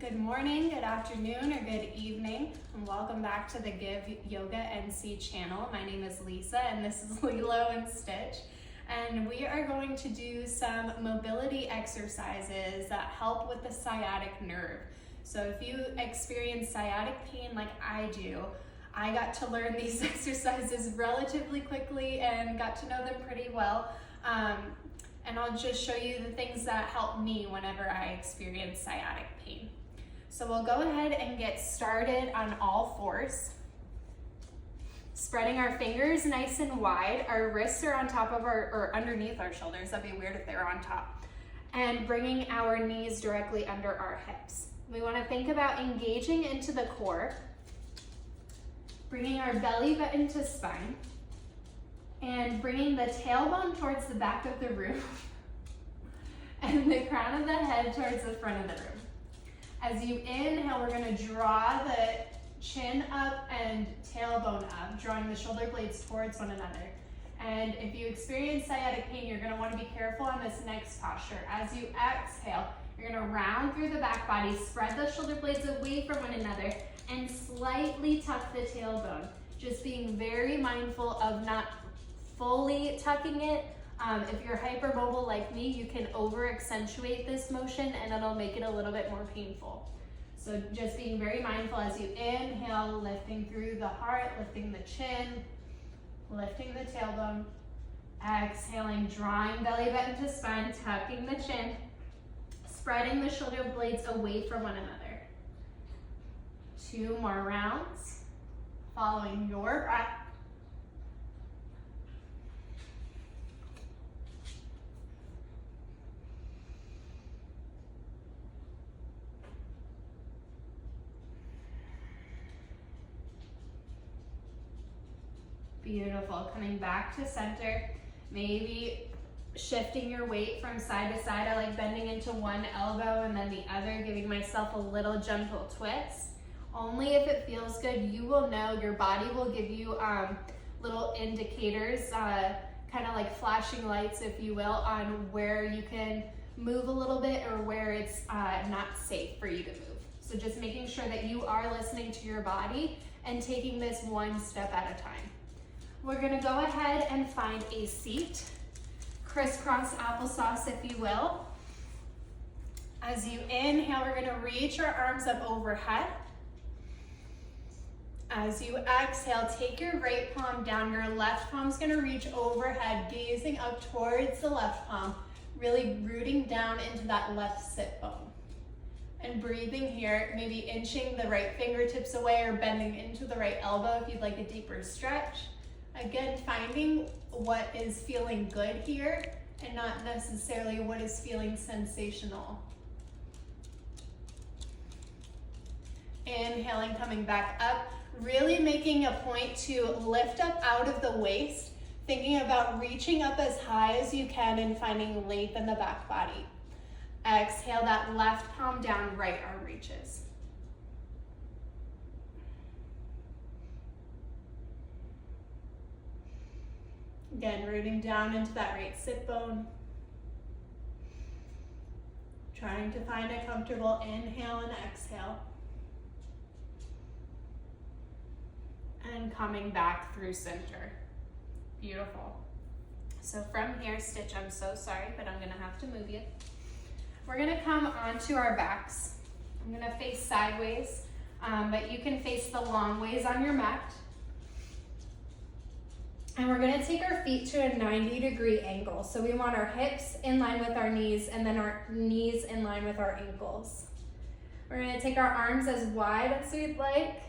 Good morning, good afternoon, or good evening, and welcome back to the Give Yoga NC channel. My name is Lisa, and this is Lilo and Stitch. And we are going to do some mobility exercises that help with the sciatic nerve. So if you experience sciatic pain like I do, I got to learn these exercises relatively quickly and got to know them pretty well. And I'll just show you the things that help me whenever I experience sciatic pain. So we'll go ahead and get started on all fours. Spreading our fingers nice and wide. Our wrists are on top of or underneath our shoulders. That'd be weird if they were on top. And bringing our knees directly under our hips. We want to think about engaging into the core. Bringing our belly button to spine. And bringing the tailbone towards the back of the room. And the crown of the head towards the front of the room. As you inhale, we're going to draw the chin up and tailbone up, drawing the shoulder blades towards one another. And if you experience sciatic pain, you're going to want to be careful on this next posture. As you exhale, you're going to round through the back body, spread the shoulder blades away from one another, and slightly tuck the tailbone. Just being very mindful of not fully tucking it. If you're hypermobile like me, you can over accentuate this motion and it'll make it a little bit more painful. So just being very mindful as you inhale, lifting through the heart, lifting the chin, lifting the tailbone. Exhaling, drawing belly button to spine, tucking the chin, spreading the shoulder blades away from one another. 2 more rounds, following your breath. Beautiful. Coming back to center, maybe shifting your weight from side to side. I like bending into one elbow and then the other, giving myself a little gentle twist. Only if it feels good. You will know, your body will give you little indicators, kind of like flashing lights, if you will, on where you can move a little bit or where it's not safe for you to move. So just making sure that you are listening to your body and taking this one step at a time. We're gonna go ahead and find a seat, crisscross applesauce if you will. As you inhale, we're gonna reach our arms up overhead. As you exhale, take your right palm down, your left palm's gonna reach overhead, gazing up towards the left palm, really rooting down into that left sit bone. And breathing here, maybe inching the right fingertips away or bending into the right elbow if you'd like a deeper stretch. Again, finding what is feeling good here and not necessarily what is feeling sensational. Inhaling, coming back up, really making a point to lift up out of the waist, thinking about reaching up as high as you can and finding length in the back body. Exhale, that left palm down, right arm reaches. Again, rooting down into that right sit bone. Trying to find a comfortable inhale and exhale. And coming back through center. Beautiful. So from here, Stitch, I'm so sorry, but I'm gonna have to move you. We're gonna come onto our backs. I'm gonna face sideways, but you can face the long ways on your mat. And we're gonna take our feet to a 90-degree angle. So we want our hips in line with our knees and then our knees in line with our ankles. We're gonna take our arms as wide as we'd like.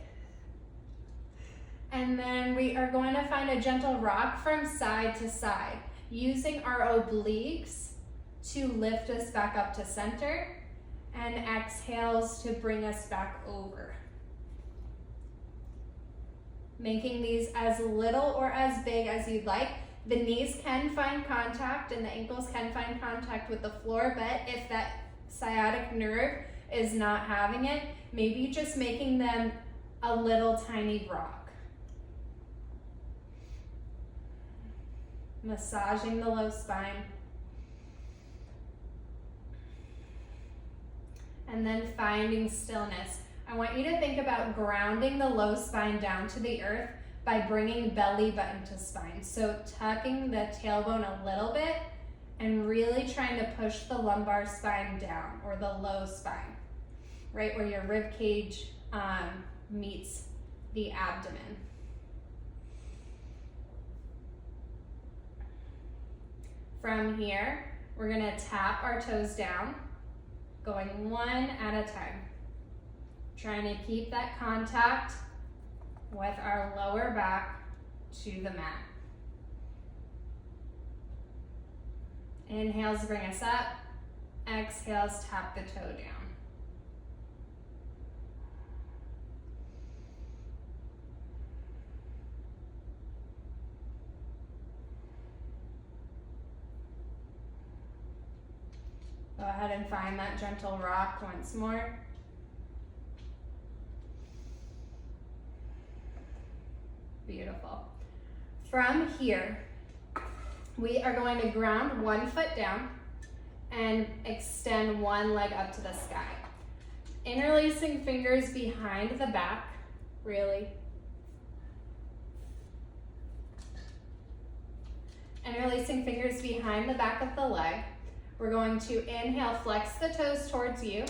And then we are going to find a gentle rock from side to side, using our obliques to lift us back up to center and exhales to bring us back over. Making these as little or as big as you'd like. The knees can find contact and the ankles can find contact with the floor, but if that sciatic nerve is not having it, maybe just making them a little tiny rock. Massaging the low spine. and then finding stillness. I want you to think about grounding the low spine down to the earth by bringing belly button to spine. So tucking the tailbone a little bit and really trying to push the lumbar spine down, or the low spine, right where your rib cage meets the abdomen. From here, we're gonna tap our toes down, going one at a time. Trying to keep that contact with our lower back to the mat. Inhales bring us up, exhales tap the toe down. Go ahead and find that gentle rock once more. Beautiful. From here, we are going to ground one foot down and extend one leg up to the sky. Interlacing fingers behind the back, really. Interlacing fingers behind the back of the leg. We're going to inhale, flex the toes towards you.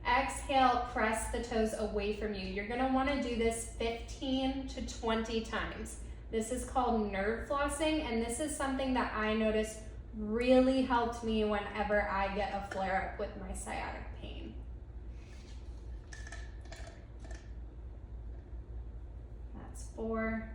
Exhale, press the toes away from you. You're gonna wanna do this 15 to 20 times. This is called nerve flossing, and this is something that I noticed really helped me whenever I get a flare-up with my sciatic pain. That's 4.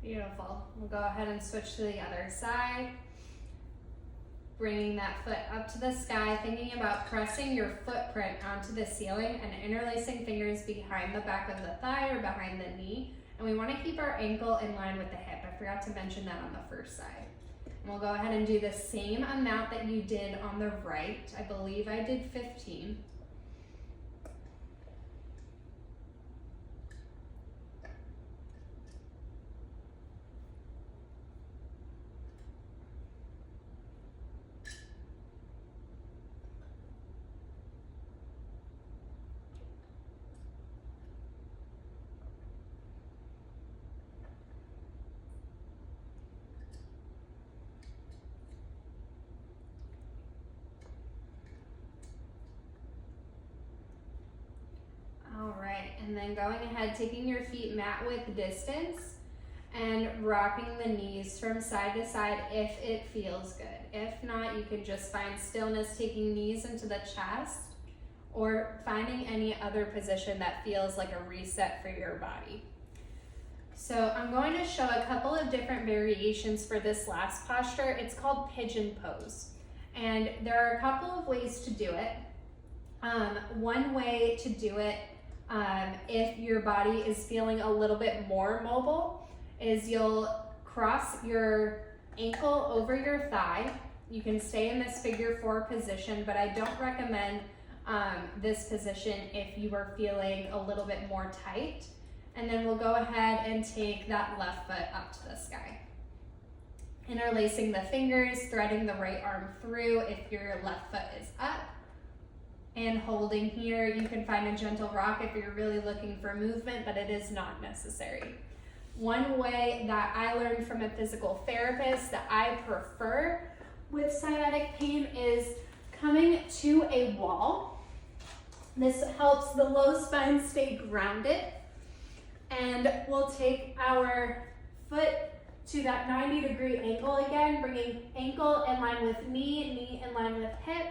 Beautiful. We'll go ahead and switch to the other side. Bringing that foot up to the sky, thinking about pressing your footprint onto the ceiling and interlacing fingers behind the back of the thigh or behind the knee. And we want to keep our ankle in line with the hip. I forgot to mention that on the first side. And we'll go ahead and do the same amount that you did on the right. I believe I did 15. And then going ahead, taking your feet mat width distance and rocking the knees from side to side if it feels good. If not, you can just find stillness, taking knees into the chest or finding any other position that feels like a reset for your body. So I'm going to show a couple of different variations for this last posture. It's called pigeon pose. And there are a couple of ways to do it. One way to do it, if your body is feeling a little bit more mobile, is you'll cross your ankle over your thigh. You can stay in this figure 4 position, but I don't recommend this position if you are feeling a little bit more tight. And then we'll go ahead and take that left foot up to the sky. Interlacing the fingers, threading the right arm through if your left foot is up. And holding here. You can find a gentle rock if you're really looking for movement, but it is not necessary. One way that I learned from a physical therapist that I prefer with sciatic pain is coming to a wall. This helps the low spine stay grounded. And we'll take our foot to that 90-degree angle again, bringing ankle in line with knee, knee in line with hip,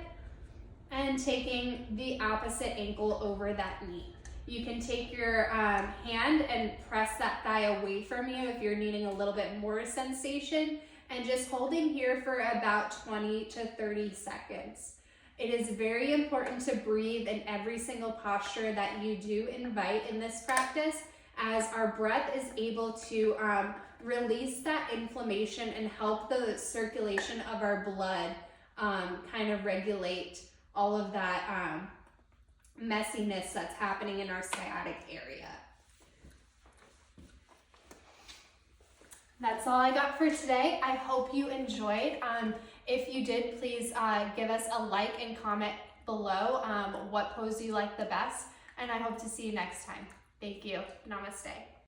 and taking the opposite ankle over that knee. You can take your hand and press that thigh away from you if you're needing a little bit more sensation, and just holding here for about 20 to 30 seconds. It is very important to breathe in every single posture that you do invite in this practice, as our breath is able to release that inflammation and help the circulation of our blood kind of regulate all of that messiness that's happening in our sciatic area. That's all I got for today. I hope you enjoyed. If you did, please give us a like and comment below what pose you like the best, and I hope to see you next time. Thank you. Namaste.